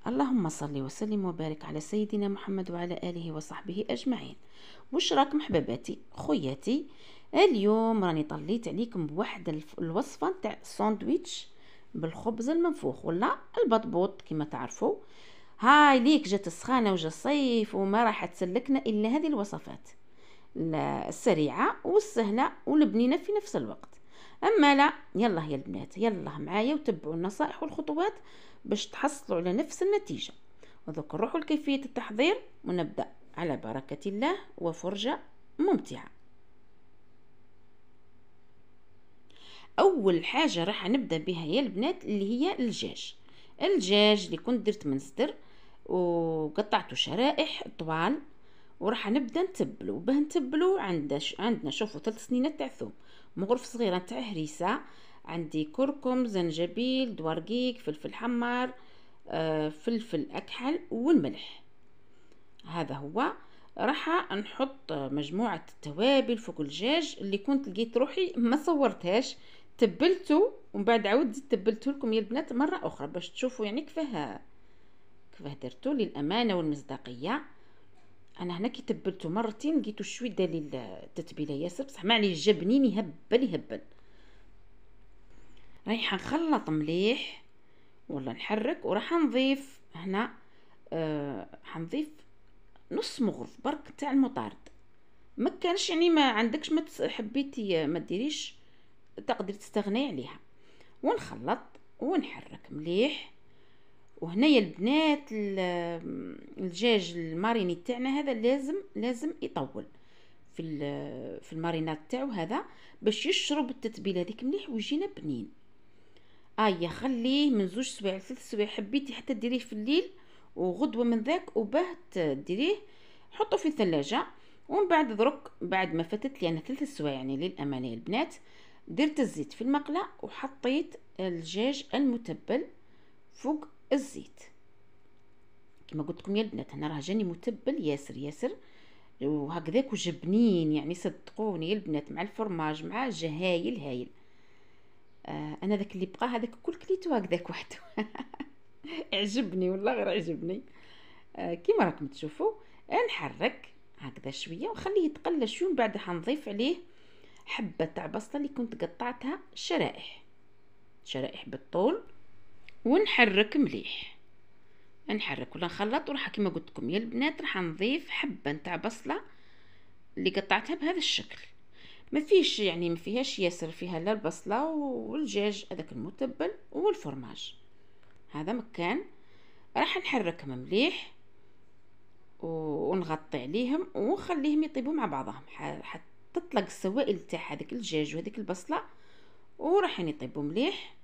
اللهم صل وسلم وبارك على سيدنا محمد وعلى آله وصحبه أجمعين. واش راكم حباباتي خوياتي؟ اليوم راني طليت عليكم بواحد الوصفة تاع ساندويتش بالخبز المنفوخ ولا البطبوط كما تعرفوا. هاي ليك جات السخانة وجا الصيف وما راح تسلكنا إلا هذه الوصفات السريعة والسهلة والبنينة في نفس الوقت. أما لا، يلا يا البنات يلا معايا وتبعوا النصائح والخطوات باش تحصلوا على نفس النتيجة. وذوك نروحوا لكيفية التحضير ونبدأ على بركة الله وفرجة ممتعة. أول حاجة راح نبدأ بها يا البنات اللي هي الدجاج اللي كنت درت من صدر وقطعته شرائح طوال، وراح نبدا نتبلو باه نتبلو. عندنا شوفوا 3 سنينات تاع ثوم، مغرف صغيره تاع هريسه، عندي كركم، زنجبيل، دورقيق، فلفل حمار، فلفل اكحل والملح. هذا هو. راح نحط مجموعه التوابل فوق الدجاج اللي كنت لقيت روحي ما صورتهاش، تبلته ومن بعد عاود تبلته لكم يا البنات مره اخرى باش تشوفوا يعني كيفاه درتو للامانه والمصداقيه. انا هنا كي تبلته مرتين لقيتو شويه دالي التتبيله ياسر، بصح معليش جبنين يهبل. رايحه نخلط مليح ولا نحرك، وراح نضيف هنا حنضيف نص مغرف برك تاع المطارد. ما كانش يعني ما عندكش ما حبيتي ما ديريش تقدري تستغني عليها. ونخلط ونحرك مليح. وهنا يا البنات الدجاج الماريني تاعنا هذا لازم يطول في المارينات تاعو هذا باش يشرب التتبيله هذيك مليح ويجينا بنين. خليه من 2 سوايع 3 سوايع، حبيتي حتى ديريه في الليل وغدوه من ذاك وباه ديريه حطه في الثلاجه. ومن بعد درك بعد ما فاتت لي انا 3 سوايع يعني للامانه يا البنات، درت الزيت في المقله وحطيت الدجاج المتبل فوق الزيت كما قلت لكم يا البنات. انا راه جاني متبل ياسر وهكذاك وجبنين يعني صدقوني يا البنات مع الفرماج مع هايل. انا ذاك اللي بقى هذاك كل كليتو هكذاك وحده عجبني والله غير عجبني. كيما راكم تشوفوا نحرك هكذا شويه وخليه يتقلى شويه، من بعد حنضيف عليه حبه تاع بصله اللي كنت قطعتها شرائح بالطول، ونحرك مليح نحرك ولا نخلط. وراح كما قلت لكم يا البنات راح نضيف حبه نتاع بصله اللي قطعتها بهذا الشكل. ما فيهاش ياسر، فيها لا البصله والدجاج هذاك المتبل والفرماج هذا مكان. راح نحركهم مليح ونغطي عليهم ونخليهم يطيبوا مع بعضهم حتى تطلق السوائل تاع هذاك الدجاج وهذيك البصله، وراح يطيبوا مليح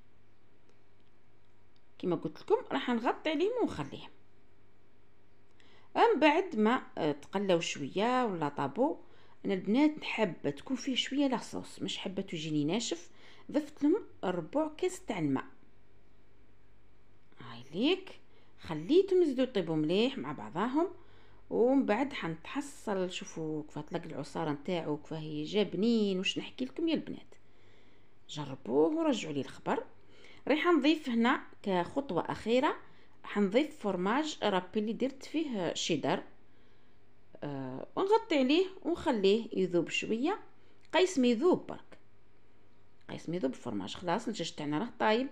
كما قلت لكم. راح نغطي عليهم ونخليهم من بعد ما تقلاو شويه ولا طابو. انا البنات نحب تكون فيه شويه لاصوص، مش حابه تجيني ناشف. ضفت لهم ربع كاس تاع الماء. هاي ليك خليتهم يزيدوا يطيبوا مليح مع بعضاهم. ومن بعد حنتحصل شوفوا كيف طلق العصاره نتاعو كيف هي جابنين. واش نحكي لكم يا البنات، جربوه ورجعوا لي الخبر. راح نضيف هنا كخطوه اخيره حنضيف فرماج رابي اللي درت فيه شيدر، ونغطي عليه ونخليه يذوب شويه. قيس ما يذوب برك، قيس ما يذوب الفرماج. خلاص الدجاج تاعنا راه طايب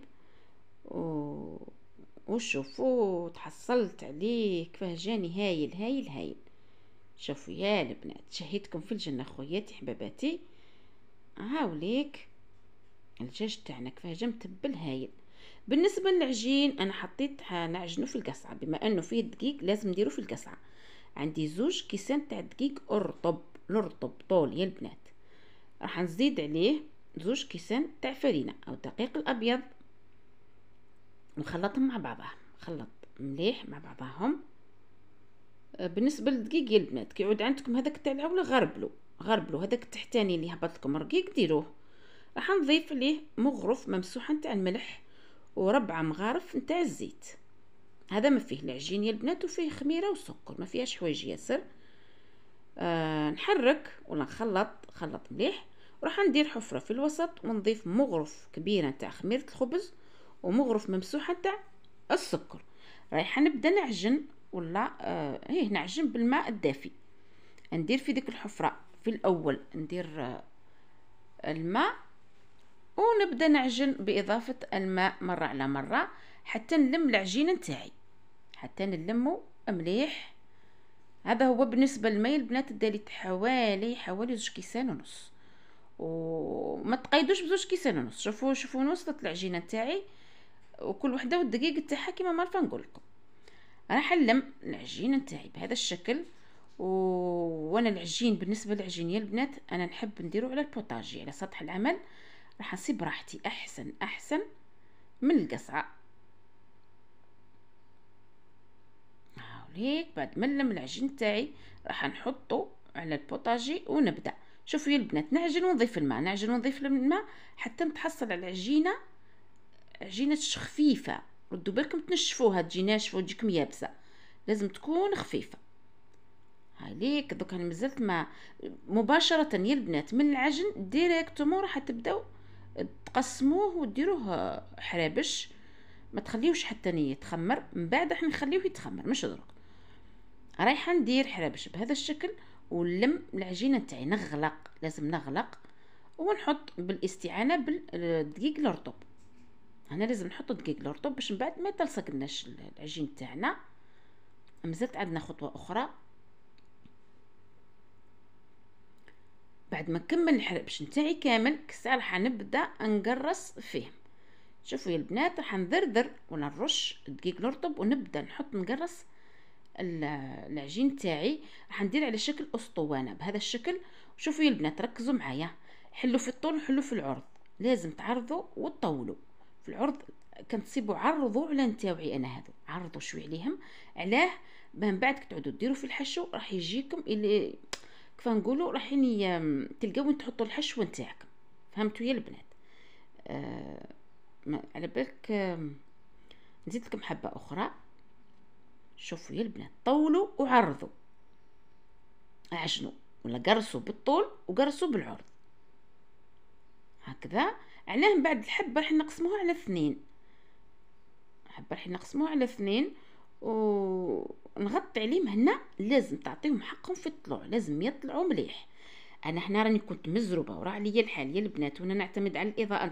وشوفوا تحصلت عليه كيفاه جاني هايل. شوفوا يا البنات شهيتكم في الجنه خوياتي حباباتي. هاوليك الدجاج تاعنا كيفاه جا متبل هايل. بالنسبه للعجين انا حطيت نعجنه في القصعه، بما انه فيه الدقيق لازم نديرو في القصعه. عندي 2 كيسان تاع الدقيق الرطب طول يا البنات. راح نزيد عليه 2 كيسان تاع فرينه او دقيق الابيض ونخلطهم مع بعضهم. خلط مليح مع بعضهم. بالنسبه للدقيق يا البنات كيعود عندكم هذاك تاع العوله غربلو هذاك التحتاني اللي هبط لكم رقيق ديروه. راح نضيف عليه مغرف ممسوحه نتاع الملح وربع مغارف نتاع الزيت. هذا ما فيه العجين يا البنات وفيه خميره وسكر، ما فيهاش حوايج ياسر. نحرك ولا خلط مليح. وراح ندير حفره في الوسط ونضيف مغرف كبيره نتاع خميره الخبز ومغرف ممسوحه نتاع السكر. رايحه نبدا نعجن، ولا نعجن بالماء الدافي. ندير في ديك الحفره في الاول ندير الماء، ونبدا نعجن باضافه الماء مره على مره حتى نلم العجينه نتاعي، حتى نلمو مليح. هذا هو بالنسبه للماء البنات. داليت حوالي 2 كيسان ونص، وما تقيدوش ب2 كيسان ونص. شوفوا وصلت العجينه نتاعي، وكل وحده والدقيق تاعها كيما ما عارفه نقول لكم. راح نلم العجينه نتاعي بهذا الشكل. وانا العجين بالنسبه للعجين يا البنات انا نحب نديرو على البوطاجي، على سطح العمل، راح نصيب راحتي احسن من القصعه. هاوليك بعد ما نلم العجين تاعي راح نحطه على البوطاجي ونبدا. شوفوا يا البنات، نعجن ونضيف الماء حتى نتحصل على عجينه خفيفه. ردوا بالكم تنشفوها، تجي ناشفه وتجيكم يابسه، لازم تكون خفيفه. هايليك دوك انا مازلت ما مباشره يا البنات من العجن ديريكتومون راح تبداو تقسموه وديروه حرابش، ما تخليوش حتى يتخمر. من بعد راح نخليوه يتخمر مش درك. رايحه ندير حرابش بهذا الشكل ونلم العجينه تاعي. لازم نغلق ونحط بالاستعانه بالدقيق الرطب. هنا لازم نحط الدقيق الرطب باش من بعد ما يتلصقناش العجين تاعنا. مازالت عندنا خطوه اخرى. بعد ما نكمل الحرابش نتاعي كامل كسا راح نبدا نقرص فيه. شوفوا يا البنات راح نذرذر ولا نرش الدقيق الرطب ونبدا نقرص العجين تاعي. راح ندير على شكل اسطوانه بهذا الشكل. شوفوا يا البنات ركزوا معايا، حلوا في الطول وحلوا في العرض، لازم تعرضوا وتطولوا. في العرض كنتصيبوا عرضوا على نتاوعي انا، هذو عرضوا شوي عليهم. علاه؟ من بعد كتعودوا ديروا في الحشو راح يجيكم اللي كيف نقولوا راح تلقاو تحطوا الحشو نتاعكم. فهمتوا يا البنات؟ على بالك نزيد لكم حبه اخرى. شوفوا يا البنات، طولوا وعرضوا، عجنوا ولا قرصوا بالطول وقرصوا بالعرض هكذا. علاه من بعد الحبه راح نقسموها على 2. ونغطي عليهم. هنا لازم تعطيهم حقهم في الطلوع، لازم يطلعوا مليح. انا هنا راني كنت مزروبه وراه عليا الحال يا البنات، وانا نعتمد على الاضاءه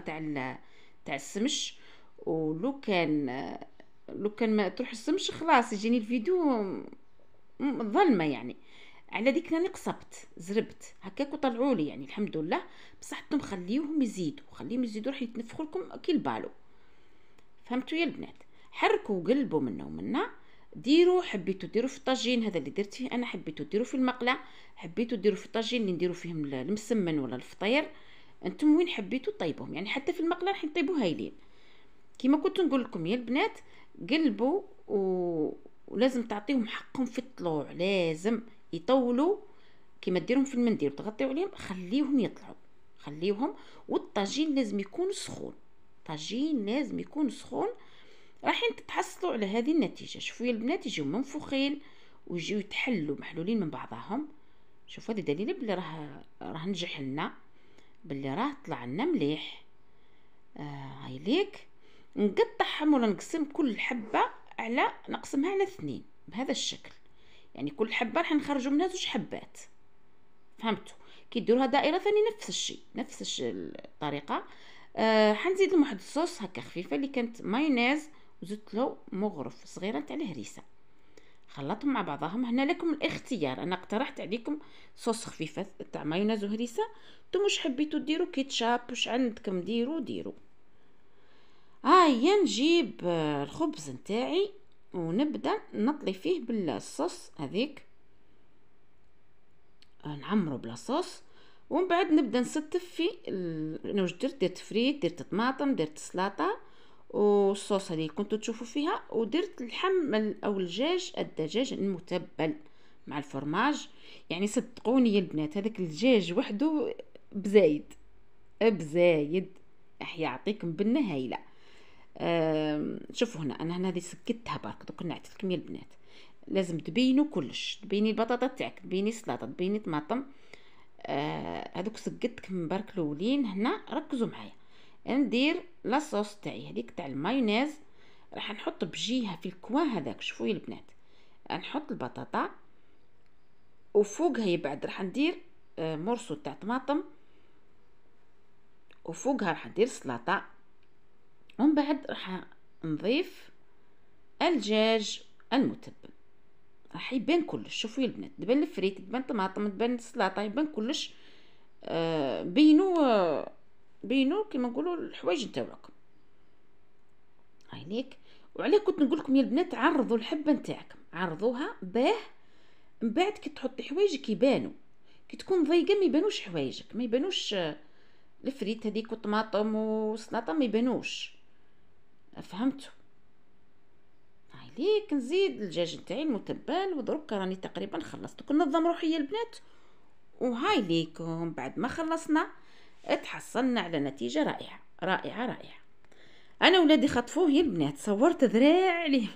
تاع السمش. ولو كان ما تروح السمش خلاص يجيني الفيديو ظلمه يعني. على ديك راني قصبت زربت هكاك وطلعوا لي يعني الحمد لله. بصح انتم خليهم يزيدوا راح يتنفخوا لكم كي البالو. فهمتوا يا البنات؟ حركوا وقلبوا منا ومنا. حبيتوا ديروا في الطاجين هذا اللي درت فيه انا، حبيتوا ديروا في المقله، حبيتوا ديروا في الطاجين اللي نديروا فيهم المسمن ولا الفطير. انتم وين حبيتوا طيبوهم يعني. حتى في المقله راح نطيبوا هايلين كيما كنت نقول لكم يا البنات. قلبوا ولازم تعطيهم حقهم في الطلوع، لازم يطولوا كيما ديرهم في المنديل وتغطيوا عليهم. خليهم يطلعوا، والطاجين لازم يكون سخون. رايحين تتحصلوا على هذه النتيجه. شوفوا يا البنات يجيو منفوخين ويجيو يتحلوا محلولين من بعضهم. شوفوا هذا دليل بلي راه نجح لنا، بلي راه طلع لنا مليح. هاي ليك نقطعهم ولا نقسم كل حبه نقسمها على 2 بهذا الشكل. يعني كل حبه راح نخرجوا منها 2 حبات. فهمتوا؟ كي ديروها دائره ثاني نفس الطريقه. حنزيد لهم واحد الصوص هكا خفيفه اللي كانت مايونيز، وزدت له مغرف صغيره تاع الهريسه، خلطهم مع بعضهم. هنا لكم الاختيار، انا اقترحت عليكم صوص خفيفه تاع مايونيز وهريسه. نتوما واش حبيتوا ديروا كيتشاب واش عندكم ديروا. هيا نجيب الخبز نتاعي ونبدا نطلي فيه بالصوص هذيك، نعمرو بلا صوص. ومن بعد نبدا نستف فيه. انا واش درت فريت، درت طماطم، درت سلطه والصوص هذه كنتو تشوفوا فيها. ودرت اللحم او الدجاج المتبل مع الفرماج. يعني صدقوني يا البنات هذاك الدجاج وحده بزايد راح يعطيكم بنه هايله. شوفوا هنا انا هذه سكتها برك. دوك نعطيت لكم يا البنات لازم تبينوا كلش، تبيني البطاطا تاعك، تبيني السلطه، تبيني طماطم. هذوك سقتكم برك الاولين. هنا ركزوا معايا، ندير لاصوص تاعي هذيك تاع المايونيز راح نحط بجهه في الكوان هذاك، شوفوا يا البنات، نحط البطاطا وفوقها يبعد راح ندير مرسو تاع طماطم، وفوقها راح ندير سلطه، ومن بعد راح نضيف الدجاج المتبل. راح يبان كلش، شوفوا يا البنات، تبان الفريت، تبان الطماطم، تبان السلطه، يبان كلش. بينو كيما نقولوا الحوايج نتاعكم هايليك. وعليه كنت نقول لكم يا البنات عرضوا الحبه نتاعكم، عرضوها باه من بعد كي تحطي حوايجك يبانوا، كي تكون ضيقه ما يبانوش حوايجك، ما يبانوش الفريت هذيك والطماطم والسلطه ما يبانوش. فهمتوا؟ هايليك نزيد الدجاج نتاعي المتبل، ودركا راني تقريبا خلصت. كل نظم روحي يا البنات، وهاي ليكم بعد ما خلصنا تحصلنا على نتيجة رائعة رائعة رائعة. انا ولادي خطفوه يا البنات، صورت ذراع عليه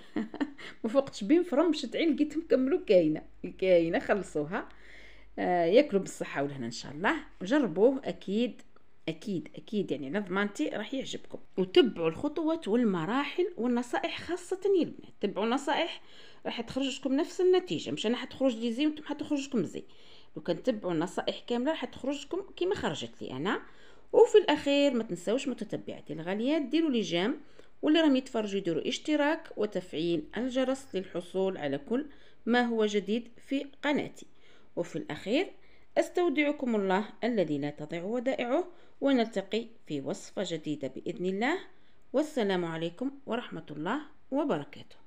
ما فوقتش بين فرم باش تعي لقيتهم كملوا كاينه خلصوها. ياكلوا بالصحة والهنا ان شاء الله، جربوه اكيد اكيد اكيد، يعني على ضمانتي راح يعجبكم. وتبعوا الخطوات والمراحل والنصائح، خاصة يا البنات تبعوا النصائح راح تخرج لكم نفس النتيجة، مش انا حتخرج لي زي وانتم حتخرج لكم زي. لو كان تبعوا النصائح كاملة راح تخرج لكم كيما خرجت لي انا. وفي الاخير ما تنساوش متتبعاتي الغاليات ديروا لي جيم، واللي راهم يتفرجوا يديروا اشتراك وتفعيل الجرس للحصول على كل ما هو جديد في قناتي. وفي الأخير أستودعكم الله الذي لا تضيع ودائعه، ونلتقي في وصفة جديدة بإذن الله. والسلام عليكم ورحمة الله وبركاته.